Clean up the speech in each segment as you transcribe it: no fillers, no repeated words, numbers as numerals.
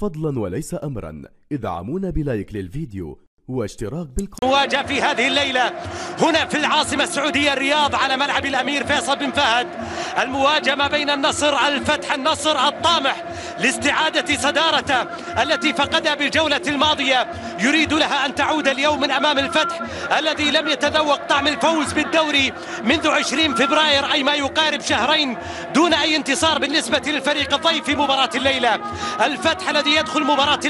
فضلا وليس أمرا ادعمونا بلايك للفيديو واشتراك بالقناة. مواجهة في هذه الليلة هنا في العاصمة السعودية الرياض على ملعب الأمير فيصل بن فهد. المواجهة ما بين النصر الفتح، النصر الطامح لاستعادة صدارته التي فقدها بالجولة الماضية، يريد لها أن تعود اليوم من أمام الفتح الذي لم يتذوق طعم الفوز بالدوري منذ 20 فبراير، أي ما يقارب شهرين دون أي انتصار بالنسبة للفريق الضيف في مباراة الليلة. الفتح الذي يدخل مباراة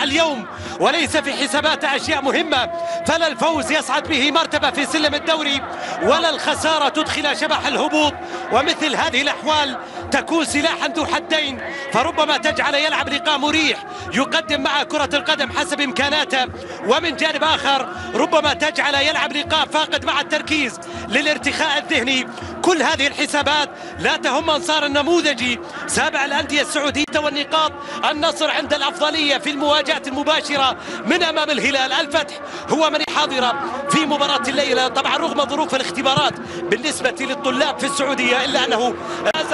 اليوم وليس في حساباته أشياء مهمة، فلا الفوز يصعد به مرتبة في سلم الدوري ولا الخسارة تدخل شبح الهبوط، ومثل هذه الأحوال تكون سلاحا ذو حدين، فربما تجعل يلعب لقاء مريح يقدم مع كرة القدم حسب إمكاناته، ومن جانب آخر ربما تجعل يلعب لقاء فاقد مع التركيز للارتخاء الذهني. كل هذه الحسابات لا تهم أنصار النموذجي سابع الأندية السعودية والنقاط. النصر عند الأفضلية في المواجهة المباشرة من أمام الهلال، الفتح هو من حاضر في مباراة الليلة طبعا رغم ظروف الاختبارات بالنسبة للطلاب في السعودية، إلا أنه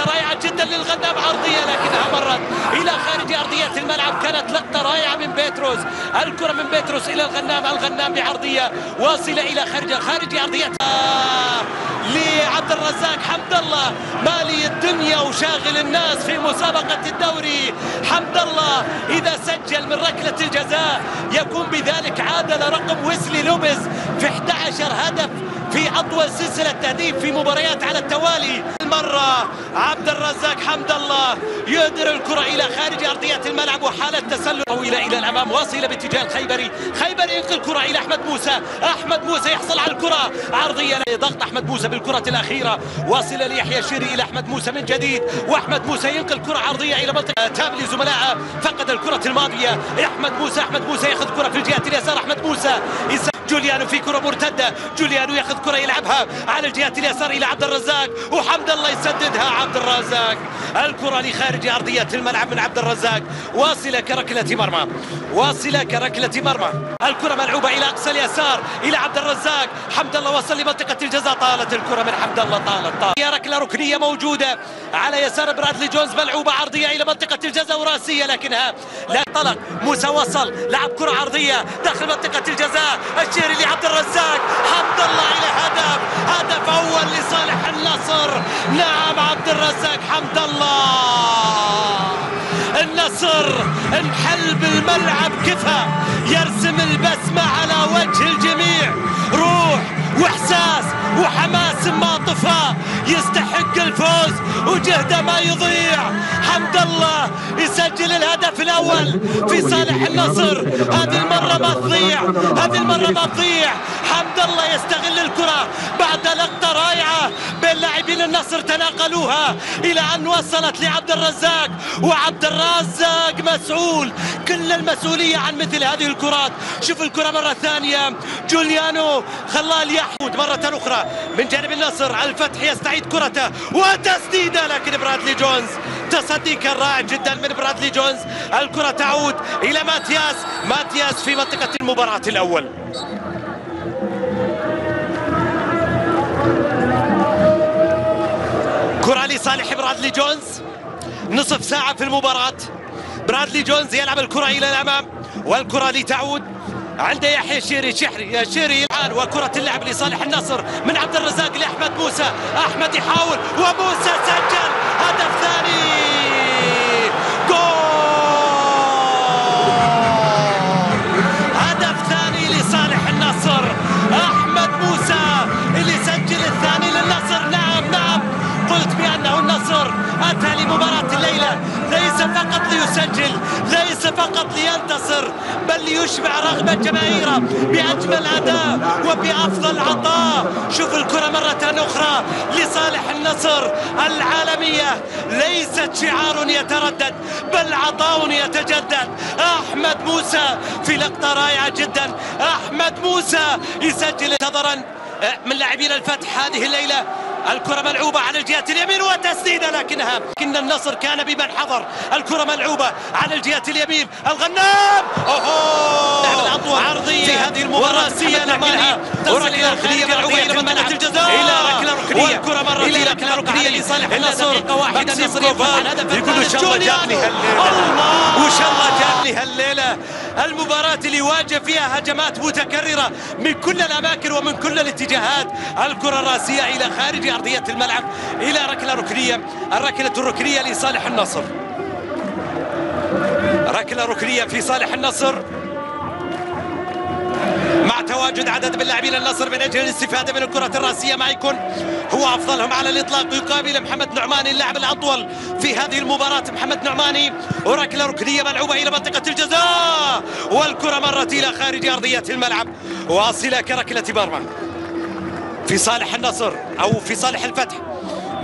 رائعة جدا للغنام، عرضية لكنها مرت إلى خارج أرضية الملعب. كانت لقطة رائعة من بيتروس، الكرة من بيتروس إلى الغنام، الغنام بعرضية واصلة إلى خارج أرضية لعبد الرزاق حمد الله، مالي الدنيا وشاغل الناس في مسابقة الدوري. حمد الله إذا سجل من ركلة الجزاء يكون بذلك عادل رقم ويسلي لوبيز في 11 هدف في أطول سلسلة تهديف في مباريات على التوالي. المرة عبد الرزاق حمد الله يهدر الكرة إلى خارج أرضية الملعب، وحالة تسلل طويلة إلى الأمام واصلة باتجاه الخيبري. خيبري ينقل الكرة إلى أحمد موسى، أحمد موسى يحصل على الكرة عرضية، ضغط أحمد موسى بالكرة الأخيرة واصلة ليحيى شيري إلى أحمد موسى من جديد، وأحمد موسى ينقل كرة عرضية إلى منطقة تاب لزملائه، فقد الكرة الماضية أحمد موسى يأخذ كرة في الجهة اليسار. أحمد موسى جوليانو في كرة مرتدة، جوليانو ياخذ كرة يلعبها على الجهة اليسار إلى عبد الرزاق، وحمد الله يسددها. عبد الرزاق الكرة لخارج أرضية الملعب من عبد الرزاق، واصلة كركلة مرمى، الكرة ملعوبة إلى أقصى اليسار إلى عبد الرزاق. حمد الله وصل لمنطقة الجزاء، طالت الكرة من حمد الله، طالت ركلة ركنية موجودة على يسار برادلي جونز، ملعوبة عرضية إلى منطقة الجزاء وراسية لكنها لا طلق. موسى وصل لعب كرة عرضية داخل منطقة الجزاء، الشيري لعبد الرزاق، حمد الله إلى هدف أول لصالح النصر. نعم عبد الرزاق حمد الله، النصر انحل بالملعب كفى، يرسم البسمة على وجه الجميع، روح واحساس وحماس ما طفى، يستحق الفوز وجهده ما يضيع. حمد الله يسجل الهدف الاول في صالح النصر، هذه المرة ما تضيع، حمد الله يستغل الكرة بعد لقطة رائعة بين لاعبين النصر تناقلوها إلى أن وصلت لعبد الرزاق، وعبد الرزاق مسؤول كل المسؤولية عن مثل هذه الكرات. شوف الكرة مرة ثانية، جوليانو خلال يحود مرة أخرى من جانب النصر، الفتح يستعيد كرته وتسديدة، لكن برادلي جونز تصدي كان رائع جدا من برادلي جونز. الكرة تعود إلى ماتياس في منطقة المباراة الأول. كرة لصالح برادلي جونز، نصف ساعة في المباراة. برادلي جونز يلعب الكرة إلى الأمام، والكرة لتعود عند يحيى شيري الآن، وكرة اللعب لصالح النصر من عبد الرزاق لأحمد موسى، أحمد يحاول وموسى سجل هدف ثاني، هدف ثاني لصالح النصر، أحمد موسى اللي سجل الثاني للنصر. نعم قلت بأنه النصر أتى لمباراة الليلة ليس فقط ليسجل، ليس فقط لينتصر، بل ليشبع رغبة جماهيره بأجمل أداء وبأفضل عطاء. شوف الكرة مرة أخرى لصالح النصر، العالمية ليست شعار يتردد بل عطاء يتجدد. أحمد موسى في لقطة رائعة جدا، أحمد موسى يسجل نظرا من لاعبين الفتح هذه الليلة. الكرة ملعوبة على الجهة اليمين وتسديدة، لكن النصر كان بمن حضر. الكرة ملعوبة على الجهة اليمين، الغنام عرضية في هذه المباراة راسية، لكنها وركلة ركنية ملعوبة إلى منطقة الجزاء، إلى ركلة ركنية، والكرة مرة إلى ركلة ركنية لصالح النصر. دقيقة واحدة النصر يقول إن شاء الله جاتني وإن شاء الله الليلة المباراة اللي واجه فيها هجمات متكررة من كل الأماكن ومن كل الاتجاهات. الكرة الراسية إلى خارج أرضية الملعب إلى ركلة ركنية، الركلة الركنية لصالح النصر، ركلة ركنية في صالح النصر مع تواجد عدد من لاعبين النصر من اجل الاستفاده من الكره الراسيه. ما يكون هو افضلهم على الاطلاق، يقابل محمد نعماني اللاعب الاطول في هذه المباراه. محمد نعماني وركله ركنيه ملعوبه الى منطقه الجزاء والكره مرت الى خارج ارضيه الملعب واصله كركله مرمى في صالح النصر او في صالح الفتح.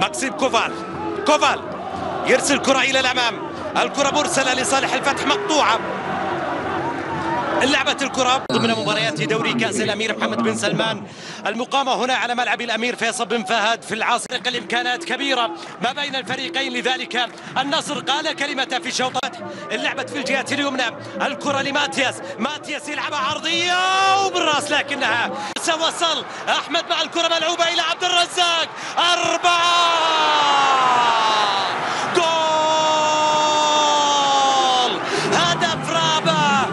ماكسيم كوفال يرسل كره الى الامام، الكره مرسله لصالح الفتح مقطوعه. لعبة الكرة ضمن مباريات دوري كأس الأمير محمد بن سلمان المقامة هنا على ملعب الأمير فيصل بن فهد في العاصمة. الإمكانات كبيرة ما بين الفريقين، لذلك النصر قال كلمته في الشوط. اللعبة في الجهة اليمنى، الكرة لماتياس يلعبها عرضية وبالراس لكنها وصل أحمد مع الكرة ملعوبة إلى عبد الرزاق. 4 جول، هدف رابع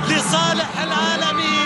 لصالح العالمي.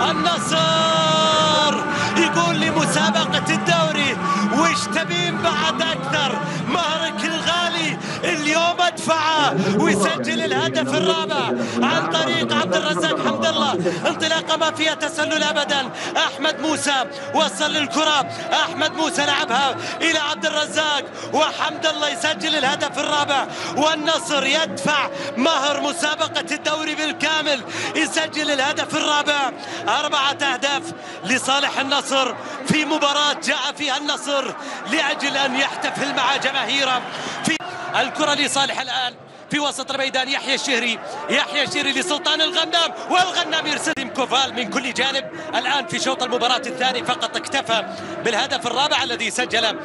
النصر يقول لمسابقة الدوري وش تبين بعد أكثر؟ مهرك الغالي اليوم ادفعه ويسجل الهدف الرابع عن طريق عبد الرزاق حمد الله. انطلاقه ما فيها تسلل ابدا. احمد موسى وصل للكره، احمد موسى لعبها الى عبد الرزاق وحمد الله يسجل الهدف الرابع. والنصر يدفع مهر مسابقه الدوري بالكامل، يسجل الهدف الرابع. 4 أهداف لصالح النصر في مباراه جاء فيها النصر لاجل ان يحتفل مع جماهيره. في الكرة لصالح الآن في وسط الميدان، يحيى الشهري لسلطان الغنام، والغنام يرسل كوفال من كل جانب. الآن في شوط المباراة الثاني فقط اكتفى بالهدف الرابع الذي سجل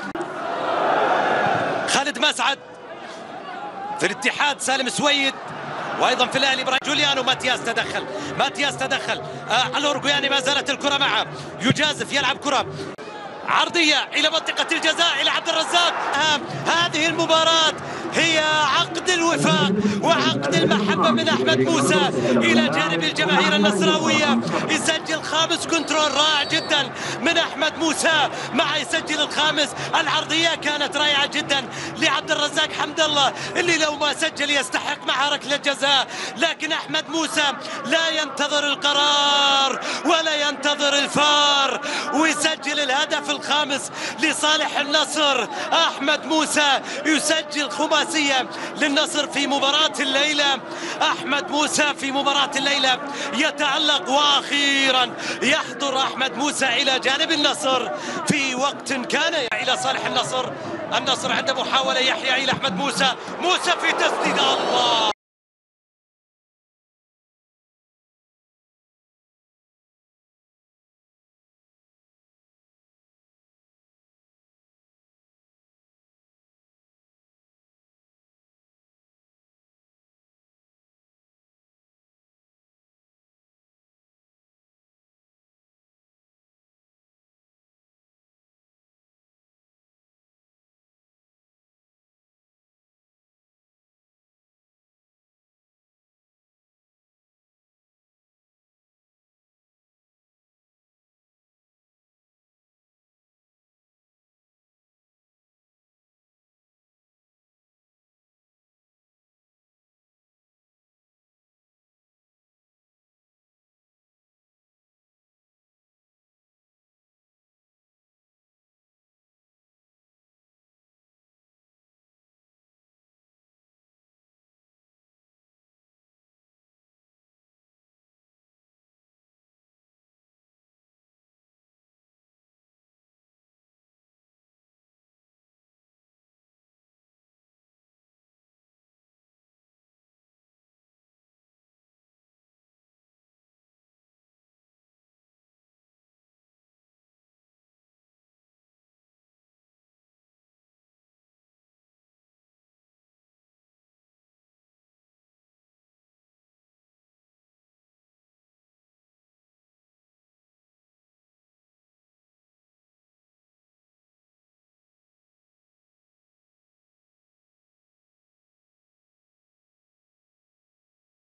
خالد مسعد. في الاتحاد سالم سويد، وايضا في الاهلي ابراهيم جوليانو. ماتياس تدخل الاورجواني ما زالت الكرة معه، يجازف يلعب كرة عرضية إلى منطقة الجزاء إلى عبد الرزاق. هذه المباراة هي عقد الوفاق وعقد المحبة من أحمد موسى إلى جانب الجماهير النصراوية. يسجل خامس كنترول رائع جدا من أحمد موسى، مع يسجل الخامس. العرضية كانت رائعة جدا لعبد الرزاق حمد الله اللي لو ما سجل يستحق معها ركلة جزاء، لكن أحمد موسى لا ينتظر القرار ولا ينتظر الفار ويسجل الهدف الخامس لصالح النصر. أحمد موسى يسجل خماسية للنصر في مباراة الليلة. أحمد موسى في مباراة الليلة يتألق، وأخيرا يحضر أحمد موسى إلى جانب النصر في وقت كان إلى صالح النصر. النصر عند محاولة يحيى إلى أحمد موسى في تسديد الله.